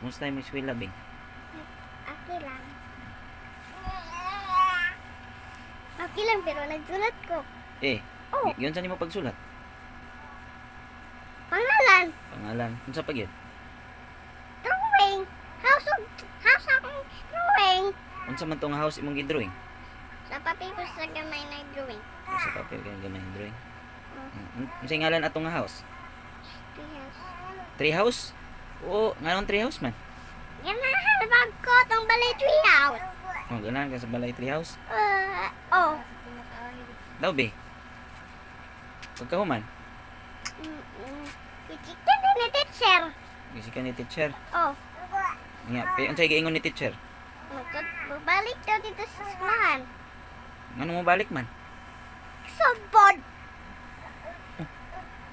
Musta yung eskwela, Bing? Okay lang. Okay lang, pero nagsulat ko. Oh. Yun saan mo pagsulat? Pangalan. Pangalan. Unsa pa gyud? Drawing. House akong drawing. Unsa man tong house imong gidrawing? Sa papel sa gamay na drawing. Sa papel kay gamay ng drawing. Unsa ngalan atong nga house? Yes. Tree house? Oo, nganong tree house man? Ganahan bag ko tong balay tree house. Oh, ganahan ka sa balay tree house. Oh. Daw, be. Pagkahuman, Ichikan din ni teacher. gisi ka ni teacher. Oh. Nga, unsay giingon ni teacher? Magbalik daw dito sa eskwelahan. Nganong mo balik man? Sabod.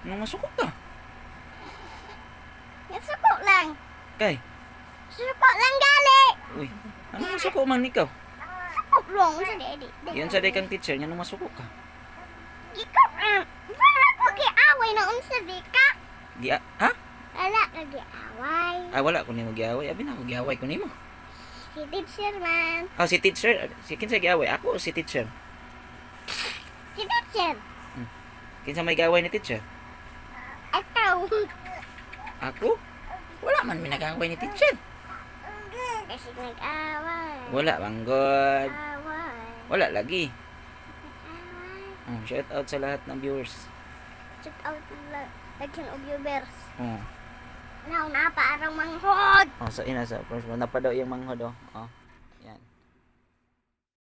Nung masukot ka? Nasuko lang. Kay, Suko lang gali. uy, ano masuko man ikaw? Suko lang sa daddy. Yun sa day kang teacher, nga nung masuko ka. Ikaw, wala ko giaway na unsa di ka. Ha? Wala ka giaway. Wala ko nimo giaway. Abi na ako giaway ko nimo. Si teacher man. Si teacher, si kinsa giaway? Ako o si teacher? Si teacher. Kinsa may giaway ni teacher? Ikaw. Ako? Wala man may nag-away ni teacher. Kasi nag-away. Wala bang god. Away. Wala lagi. Away. Shout out sa lahat ng viewers. Check out lagyan of viewers. Oh. Now, napaarang manghod. Sa ina sa first one na pa daw yung manghod oh.